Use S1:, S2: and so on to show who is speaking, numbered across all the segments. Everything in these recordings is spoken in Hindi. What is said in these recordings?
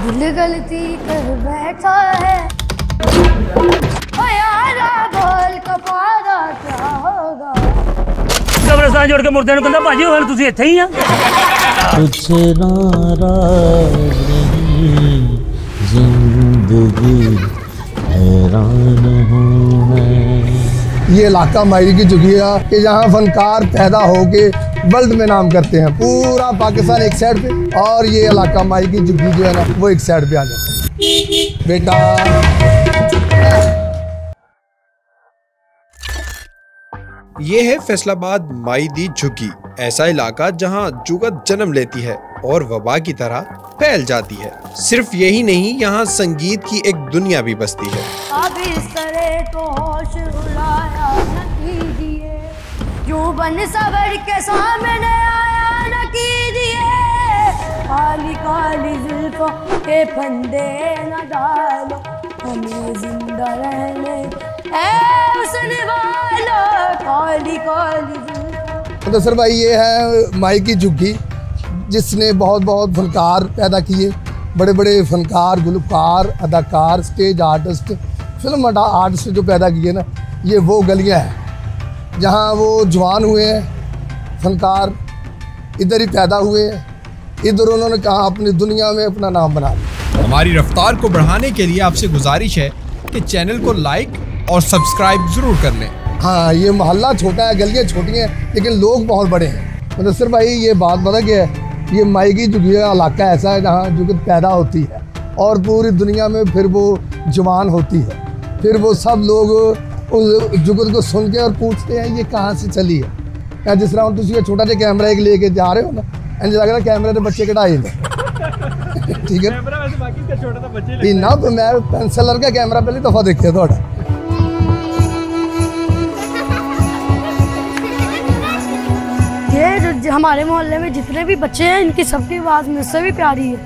S1: दिल गलती कर बैठा है, ओ यारा बोल कपारा क्या होगा।
S2: कब्रिस्तान जोड़ के मुर्दे नूं कहंदा भाजी हाल तुसीं इत्थे ही आ।
S3: तुझसे नाराज नहीं जिंदगी हैरान हूँ मैं।
S4: ये इलाका मायरी की झुग्गियाँ कि जहाँ फनकार पैदा होके वर्ल्ड में नाम करते हैं। पूरा पाकिस्तान एक साइड पे और ये इलाका मायरी की झुग्गी जो है ना वो एक साइड पे आ जाता है। बेटा
S5: ये है फैसलाबाद माई दी झुग्गी, ऐसा इलाका जहां जुगत जन्म लेती है और वबा की तरह फैल जाती है। सिर्फ यही नहीं, यहाँ संगीत की एक दुनिया भी बसती है।
S1: अब इस तरह तो होश उड़ाया न कीजिए, जो बन सबर के सामने आया न कीजिए। काली काली जुल्फों के फंदे न डालो, हमें जिंदा रहने हुस्न वालो। काली काली
S4: तो सर भाई ये है माई की झुग्गी, जिसने बहुत बहुत फनकार पैदा किए, बड़े बड़े फनकार, गुलकार, अदाकार, स्टेज आर्टिस्ट, फिल्म आर्टिस्ट जो पैदा किए ना, ये वो गलियां हैं जहां वो जवान हुए हैं फनकार, इधर ही पैदा हुए हैं, इधर उन्होंने कहा अपनी दुनिया में अपना नाम बना लिया।
S5: हमारी रफ्तार को बढ़ाने के लिए आपसे गुजारिश है कि चैनल को लाइक और सब्सक्राइब जरूर कर लें।
S4: हाँ, ये मोहल्ला छोटा है, गलियाँ छोटी हैं, लेकिन लोग बहुत बड़े हैं। मुदस्सिर भाई ये बात पता क्या है, ये माई की झुग्गियाँ इलाका ऐसा है जहाँ जुगत पैदा होती है और पूरी दुनिया में फिर वो जवान होती है। फिर वो सब लोग उस जुगत को सुन के और पूछते हैं ये कहाँ से चली है। या जिस तरह तुम ये छोटा सा कैमरा एक लेके जा रहे हो ना, इंज लग रहा कैमरे से बच्चे कटाए ठीक है ना। तो मैं पेंसिलर का कैमरा पहली दफा देखिए थोड़ा।
S1: ये जो हमारे मोहल्ले में जितने भी बच्चे हैं, इनकी सबकी आवाज़ मुझसे भी प्यारी है।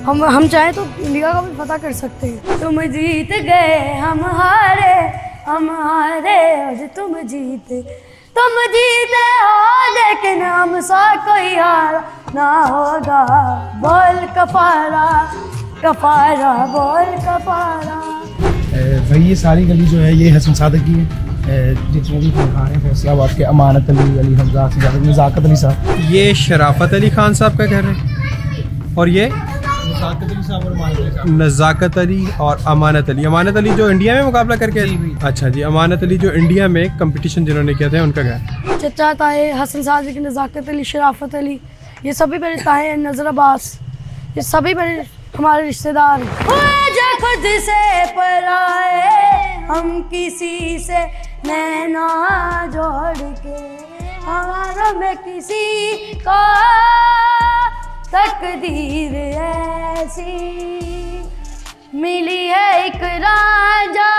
S1: हम चाहें तो इंडिया का भी पता कर सकते हैं। तुम जीत गए हम हारे और तुम जीते हो, लेकिन हमसा कोई हारा ना होगा। बोल कफारा कफारा बोल कफारा।
S6: भाई ये सारी गली जो है ये हसन सादक की है। जितने भी फनकार हैं फैसलाबाद के, अमानत अली हमजा, नज़ाकत अली साहब,
S5: ये शराफत अली खान साहब का घर है और ये नज़ाकत अली और अमानत अली। अमानत अली जो इंडिया में मुकाबला करके, अच्छा जी, अमानत अली जो इंडिया में कंपटीशन जिन्होंने किया था उनका घर।
S1: चचा ताए, हसन सादिक, नज़ाकत अली, शराफत अली, ये सभी मेरे ताए हैं। नजर अब्बास, ये सभी मेरे हमारे रिश्तेदार हैं। खुद से पराए हम किसी से नैना जोड़ के, हमारा में किसी का तकदीर ऐसी मिली है, एक राजा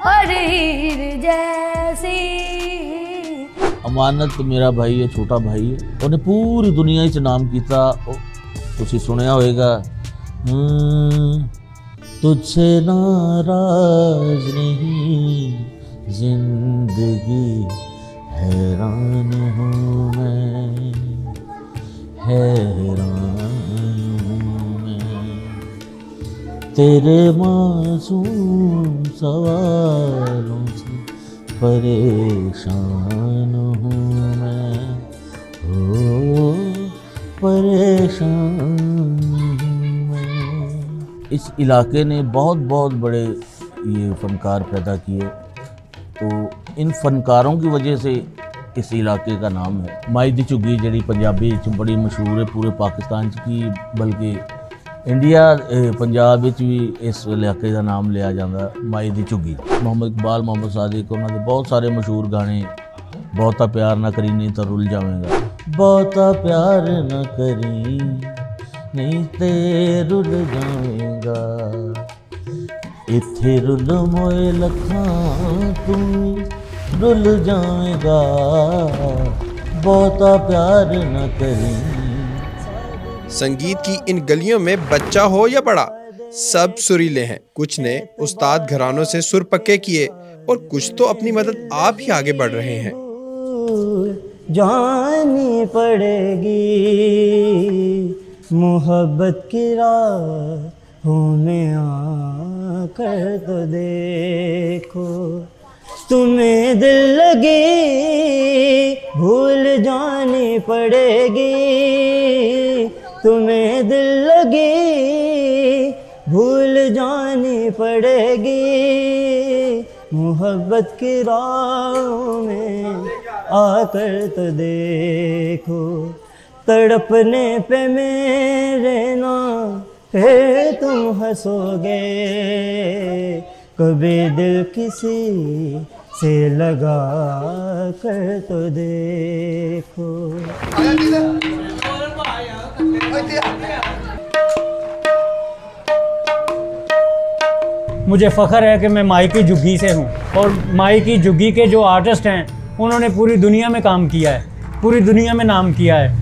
S1: और हीर जैसी।
S3: अमानत मेरा भाई है, छोटा भाई है, उन्हें पूरी दुनिया च नाम किया। तुसी सुनिया होएगा, तुझसे नाराज नहीं जिंदगी हैरान हूँ मैं, हैरान हूँ मैं, तेरे मासूम सवालों से परेशान हूँ मैं, हो परेशान हूँ मैं। इस इलाके ने बहुत बहुत बड़े ये फनकार पैदा किए, तो इन फनकारों की वजह से इस इलाके का नाम है। माई दी झुग्गी जी पंजाबी बड़ी मशहूर है पूरे पाकिस्तान की, बल्कि इंडिया पंजाब भी इस इलाके का नाम लिया जाता माई दी झुग्गी। मोहम्मद इकबाल, मोहम्मद सादिक, उन्होंने बहुत सारे मशहूर गाने, बहुता प्यार ना करी नहीं तो रुल जाएगा, बहुता प्यार ना करी नहीं ते रुल जाएगा, इत्थे रुल मोए लखां तू रुल जाएगा, बहुता प्यार न करें।
S5: संगीत की इन गलियों में बच्चा हो या बड़ा, सब सुरीले हैं। कुछ ने उस्ताद घरानों से सुर पक्के किए और कुछ तो अपनी मदद आप ही आगे बढ़ रहे हैं।
S3: जानी पड़ेगी
S7: मोहब्बत की राहों में आकर तो देखो, तुम्हें दिल लगी भूल जानी पड़ेगी, तुम्हें दिल लगी भूल जानी पड़ेगी, मोहब्बत की राहों में आकर तो देखो, तड़पने पे मेरे ना फिर तुम हंसोगे, कभी दिल किसी से लगा कर तो देखो। मुझे फ़ख्र है कि मैं माई की झुग्गी से हूँ और माई की झुग्गी के जो आर्टिस्ट हैं उन्होंने पूरी दुनिया में काम किया है, पूरी दुनिया में नाम किया है,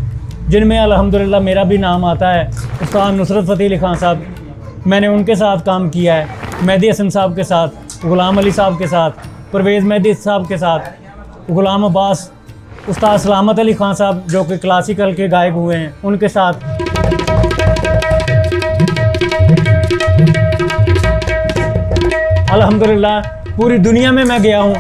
S7: जिनमें अल्हम्दुलिल्लाह मेरा भी नाम आता है। उस्ताद नुसरत फ़तेह अली खान साहब, मैंने उनके साथ काम किया है, मेहदी हसन साहब के साथ, ग़ुलाम अली साहब के साथ, परवेज़ मेहदी साहब के साथ, ग़ुलाम अब्बास, उस्ताद सलामत अली खान साहब जो कि क्लासिकल के गायक हुए हैं उनके साथ। अल्हम्दुलिल्लाह पूरी दुनिया में मैं गया हूँ,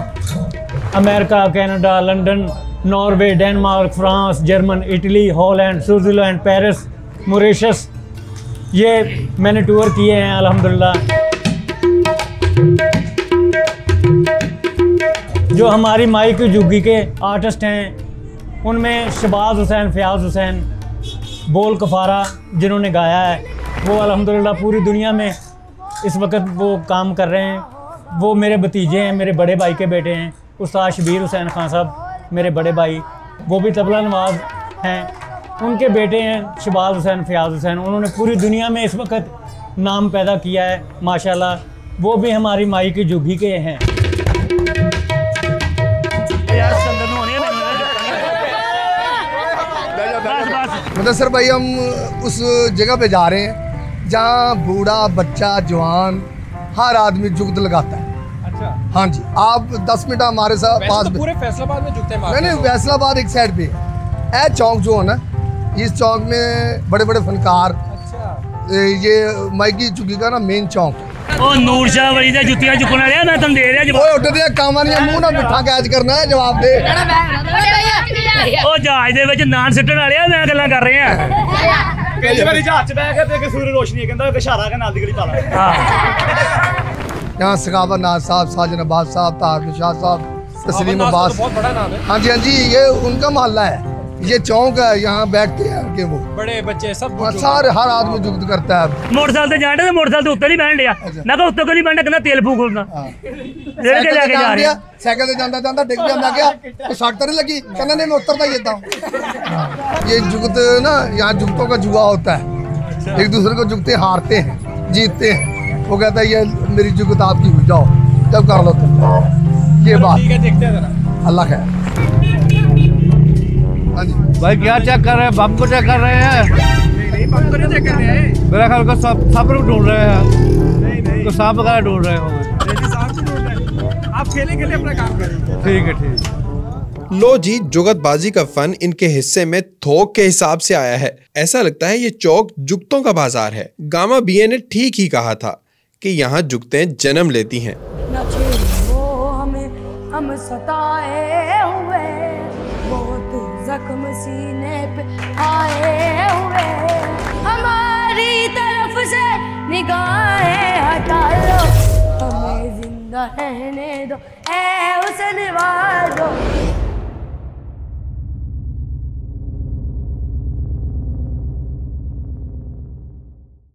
S7: America, Canada, London, Norway, Denmark, France, German, Italy, Holland, Switzerland, Paris, Mauritius, ये मैंने टूर किए हैं अल्हम्दुलिल्लाह। जो हमारी माई की झुग्गी के आर्टिस्ट हैं उनमें शहबाज हुसैन, फ़याज़ हुसैन, बोल कफ़ारा जिन्होंने गाया है, वो अल्हम्दुलिल्लाह पूरी दुनिया में इस वक्त वो काम कर रहे हैं। वो मेरे भतीजे हैं, मेरे बड़े भाई के बेटे हैं, उस्ताद शबीर हुसैन खान साहब मेरे बड़े भाई, वो भी तबला नवाज हैं, उनके बेटे हैं शहबाज हुसैन, फ़याज़ हुसैन, उन्होंने पूरी दुनिया में इस वक्त नाम पैदा किया है माशाल्लाह, वो भी हमारी माई की झुग्गी के हैं।
S4: मुदस्सिर भाई, हम उस जगह पे जा रहे हैं जहाँ बूढ़ा, बच्चा, जवान, हर आदमी जुगत लगाता है।
S5: अच्छा।
S4: हाँ जी, आप 10 मिनट हमारे साथ पास
S5: तो पूरे फैसलाबाद में जुगते मारते
S4: नहीं, फैसलाबाद एक साइड पे है, चौक जो है ना, इस चौक में बड़े बड़े फनकार, ये माई की झुग्गी का ना मेन चौक है।
S2: ओ नूर शाह वली दे जुत्तियां चुकन वाले मैं तुम दे रहा जवाब।
S4: ओए उठ दे काम नहीं, मुंह ना मिठा कैच करना है, जवाब दे।
S2: ओ जहाज दे विच नान सिੱਟਣ वाले मैं गल्लां कर रहे हैं।
S6: पहली बार जहाज च बैठ गया ते सूर्य रोशनी कहंदा इशारा के नाल दी गली पाला।
S4: यहाँ सखावत नाज साहब, साजन अब्बास साहब, तार शाह साहब, तस्लीम अब्बास,
S5: बहुत बड़ा नाम है।
S4: हाँ जी हाँ जी, ये उनका मोहल्ला है, ये चौक है, यहाँ बैठते हैं उनके वो
S5: बड़े बच्चे सब
S4: सारे, हर आदमी जुगत करता है।
S2: मोटरसाइकिल से जाने मोटरसाइकिल उत्ते नहीं बैठ लिया, मैं कहा उत्ते को नहीं बैठना, कहना तेल फूक उड़ना लेके जाके जा रहे
S4: साइकिल से जाता जाता डिग गया, मैं क्या तो सट तो नहीं लगी, कहना नहीं मैं उतरता ही था। ये जुगत ना, यहाँ जुगतों का जुआ होता है, एक दूसरे को जुगते हारते हैं, जीतते हैं, वो कहता है ये मेरी जुगत आपकी हुई, जाओ जब कर लो तुम। ये बात अल्लाह खैर। हाँ जी
S8: भाई क्या चेक कर रहे हैं, बम को चेक कर रहे हैं?
S5: नहीं, बम तो नहीं चेक कर रहे हैं,
S8: मेरा ख्याल को सब लोग ढूंढ रहे हैं, तो सांप वगैरह ढूंढ रहे होंगे।
S5: आप खेले खेले अपना काम करें।
S8: ठीक है, ठीक।
S5: लो जी, जुगतबाजी का फन इनके हिस्से में थोक के हिसाब से आया है। ऐसा लगता है ये चौक जुगतों का बाजार है। गामा बीए ने ठीक ही कहा था कि यहाँ जुगतें जन्म लेती हैं।
S1: हम सताए हुए, बहुत जख्म सीने पे आए हुए, हमारी तरफ से निगाहें हटा लो, हमें जिंदा रहने दो, ऐ हुस्न वालो।